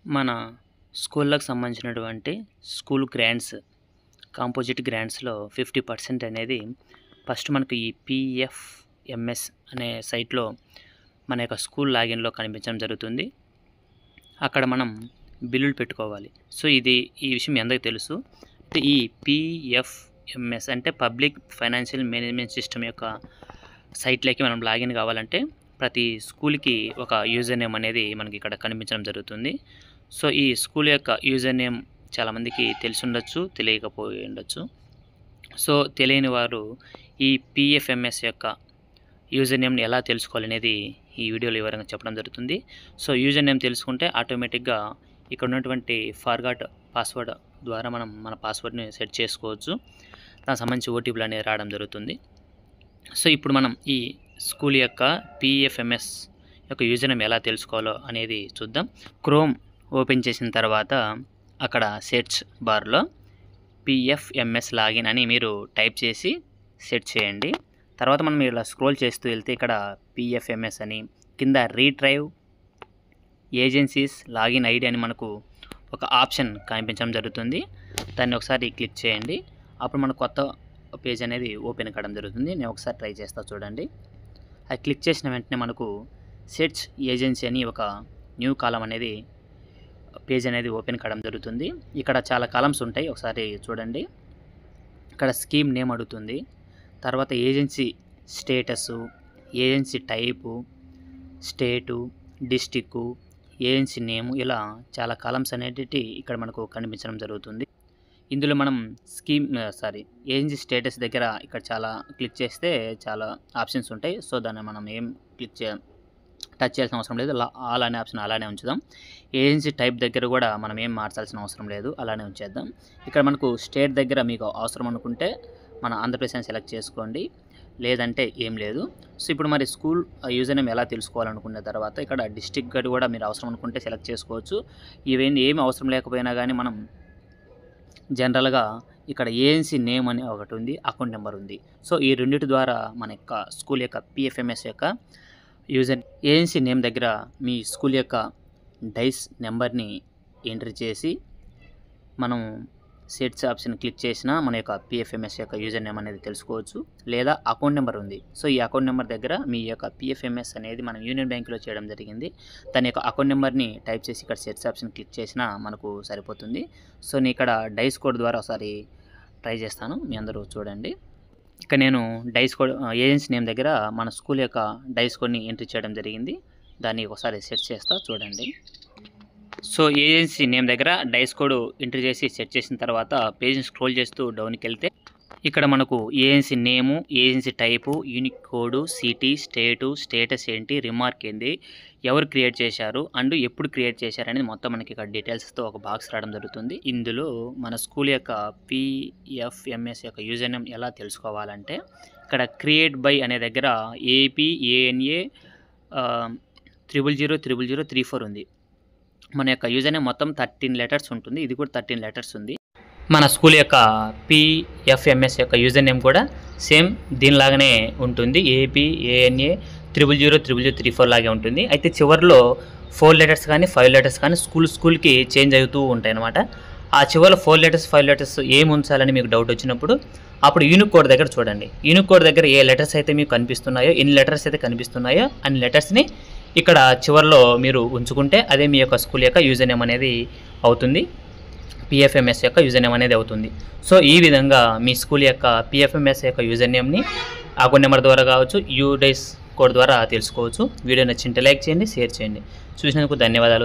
మన స్కూళ్ళకి సంబంధించినటువంటి స్కూల్ గ్రాంట్స్, కాంపోజిట్ గ్రాంట్స్‌లో 50% అనేది ఫస్ట్ మనకు ఈ పీఎఫ్ఎంఎస్ అనే సైట్‌లో మన యొక్క స్కూల్ లాగిన్‌లో కనిపించడం జరుగుతుంది. అక్కడ మనం బిల్లులు పెట్టుకోవాలి. సో, ఈ విషయం మీ అందరికీ తెలుసు. ఈ పీఎఫ్ఎంఎస్ అంటే పబ్లిక్ ఫైనాన్షియల్ మేనేజ్మెంట్ సిస్టమ్ యొక్క సైట్‌లోకి మనం లాగిన్ కావాలంటే ప్రతి స్కూల్‌కి ఒక యూజర్ నేమ్ అనేది మనకి ఇక్కడ కనిపించడం జరుగుతుంది. సో, ఈ స్కూల్ యొక్క యూజర్ నేమ్ చాలామందికి తెలిసి ఉండొచ్చు, తెలియకపోయి ఉండొచ్చు. సో, తెలియని వారు ఈ పీఎఫ్ఎంఎస్ యొక్క యూజర్ నేమ్ని ఎలా తెలుసుకోవాలనేది ఈ వీడియోలో వివరంగా చెప్పడం జరుగుతుంది. సో, యూజర్ నేమ్ తెలుసుకుంటే ఆటోమేటిక్గా ఇక్కడ ఉన్నటువంటి ఫర్గాట్ పాస్వర్డ్ ద్వారా మనం మన పాస్వర్డ్ని సెట్ చేసుకోవచ్చు. దానికి సంబంధించి ఓటీపీలు అనేది రావడం జరుగుతుంది. సో, ఇప్పుడు మనం ఈ స్కూల్ యొక్క పీఎఫ్ఎంఎస్ యొక్క యూజర్ నేమ్ ఎలా తెలుసుకోవాలో అనేది చూద్దాం. క్రోమ్ ఓపెన్ చేసిన తర్వాత అక్కడ సెర్చ్ బార్లో పీఎఫ్ఎంఎస్ లాగిన్ అని మీరు టైప్ చేసి సెట్ చేయండి. తర్వాత మనం ఇలా స్క్రోల్ చేస్తూ వెళ్తే ఇక్కడ పీఎఫ్ఎంఎస్ అని కింద రీట్రైవ్ ఏజెన్సీస్ లాగిన్ ఐడి అని మనకు ఒక ఆప్షన్ కనిపించడం జరుగుతుంది. దాన్ని ఒకసారి క్లిక్ చేయండి. అప్పుడు మనకు కొత్త పేజ్ అనేది ఓపెన్ కావడం జరుగుతుంది. నేను ఒకసారి ట్రై చేస్తా చూడండి. అది క్లిక్ చేసిన వెంటనే మనకు సెర్చ్ ఏజెన్సీ అని ఒక న్యూ కాలం అనేది పేజ్ అనేది ఓపెన్ కావడం జరుగుతుంది. ఇక్కడ చాలా కాలమ్స్ ఉంటాయి, ఒకసారి చూడండి. ఇక్కడ స్కీమ్ నేమ్ అడుగుతుంది, తర్వాత ఏజెన్సీ స్టేటసు, ఏజెన్సీ టైపు, స్టేటు, డిస్టిక్కు, ఏజెన్సీ నేము, ఇలా చాలా కాలమ్స్ అనేటివి ఇక్కడ మనకు కనిపించడం జరుగుతుంది. ఇందులో మనం ఏజెన్సీ స్టేటస్ దగ్గర ఇక్కడ చాలా క్లిక్ చేస్తే చాలా ఆప్షన్స్ ఉంటాయి. సో, దాన్ని మనం ఏం టచ్ చేయాల్సిన అవసరం లేదు. ఆల్ అనే ఆప్షన్ అలానే ఉంచుదాం. ఏజెన్సీ టైప్ దగ్గర కూడా మనం ఏం మార్చాల్సిన అవసరం లేదు, అలానే ఉంచేద్దాం. ఇక్కడ మనకు స్టేట్ దగ్గర మీకు అవసరం అనుకుంటే మన ఆంధ్రప్రదేశ్ అని సెలెక్ట్ చేసుకోండి, లేదంటే ఏం లేదు. సో, ఇప్పుడు మరి స్కూల్ యూజర్ నేమ్ ఎలా తెలుసుకోవాలనుకున్న తర్వాత ఇక్కడ డిస్ట్రిక్ట్ గడి కూడా మీరు అవసరం అనుకుంటే సెలెక్ట్ చేసుకోవచ్చు. ఇవన్నీ ఏమి అవసరం లేకపోయినా కానీ మనం జనరల్గా ఇక్కడ ఏజెన్సీ నేమ్ అని ఒకటి ఉంది, అకౌంట్ నెంబర్ ఉంది. సో, ఈ రెండింటి ద్వారా మన యొక్క స్కూల్ యొక్క పీఎఫ్ఎంఎస్ యొక్క ఏజెన్సీ నేమ్ దగ్గర మీ స్కూల్ యొక్క డైస్ నెంబర్ని ఎంట్రీ చేసి మనం సెట్స్ ఆప్షన్ క్లిక్ చేసినా మన యొక్క పీఎఫ్ఎంఎస్ యొక్క యూజర్ నేమ్ అనేది తెలుసుకోవచ్చు. లేదా అకౌంట్ నెంబర్ ఉంది. సో, ఈ అకౌంట్ నెంబర్ దగ్గర మీ యొక్క పీఎఫ్ఎంఎస్ అనేది మనం యూనియన్ బ్యాంకులో చేయడం జరిగింది. దాని యొక్క అకౌంట్ నెంబర్ని టైప్ చేసి ఇక్కడ సెట్స్ ఆప్షన్ క్లిక్ చేసినా మనకు సరిపోతుంది. సో, నేను ఇక్కడ డైస్ కోడ్ ద్వారా ఒకసారి ట్రై చేస్తాను, మీ అందరూ చూడండి. ఇక్కడ నేను డైస్ కోడ్ ఏజెన్సీ నేమ్ దగ్గర మన స్కూల్ యొక్క డైస్ కోడ్ని ఎంట్రీ చేయడం జరిగింది. దాన్ని ఒకసారి సెట్ చేస్తా చూడండి. సో, ఏజెన్సీ నేమ్ దగ్గర డైస్ కోడ్ ఎంట్రీ చేసి సెట్ చేసిన తర్వాత పేజ్ని స్క్రోల్ చేస్తూ డౌన్కి వెళ్తే ఇక్కడ మనకు agency name, agency type, unique code, city, state, status ఏంటి, రిమార్క్ ఏంటి, ఎవరు క్రియేట్ చేశారు అండ్ ఎప్పుడు క్రియేట్ చేశారు అనేది మొత్తం మనకి ఇక్కడ డీటెయిల్స్తో ఒక బాక్స్ రావడం జరుగుతుంది. ఇందులో మన స్కూల్ యొక్క పీఎఫ్ఎంఎస్ యొక్క యూజర్ నేమ్ ఎలా తెలుసుకోవాలంటే ఇక్కడ క్రియేట్ బై అనే దగ్గర APANA 000034 ఉంది. మన యొక్క యూజర్ నేమ్ మొత్తం 13 లెటర్స్ ఉంటుంది. ఇది కూడా 13 లెటర్స్ ఉంది. మన స్కూల్ యొక్క పీఎఫ్ఎంఎస్ యొక్క యూజర్ నేమ్ కూడా సేమ్ దీనిలాగానే ఉంటుంది. APANA 000034 లాగే ఉంటుంది. అయితే చివరిలో 4 లెటర్స్ కానీ 5 లెటర్స్ కానీ స్కూల్కి చేంజ్ అవుతూ ఉంటాయి అన్నమాట. ఆ చివరిలో 4 లెటర్స్ 5 లెటర్స్ ఏం ఉంచాలని మీకు డౌట్ వచ్చినప్పుడు అప్పుడు యూనిక్ కోడ్ దగ్గర చూడండి. యూనిక్ కోడ్ దగ్గర ఏ లెటర్స్ అయితే మీకు కనిపిస్తున్నాయో, ఎన్ని లెటర్స్ అయితే కనిపిస్తున్నాయో అన్ని లెటర్స్ని ఇక్కడ చివరిలో మీరు ఉంచుకుంటే అదే మీ యొక్క స్కూల్ యొక్క యూజర్ నేమ్ అనేది అవుతుంది, పీఎఫ్ఎంఎస్ యొక్క యూజర్ నేమ్ అనేది అవుతుంది. సో, ఈ విధంగా మీ స్కూల్ యొక్క పీఎఫ్ఎంఎస్ యొక్క యూజర్ నేమ్ని అకౌంట్ నెంబర్ ద్వారా కావచ్చు, యూడైస్ కోడ్ ద్వారా తెలుసుకోవచ్చు. వీడియో నచ్చింటే లైక్ చేయండి, షేర్ చేయండి. చూసినందుకు ధన్యవాదాలు.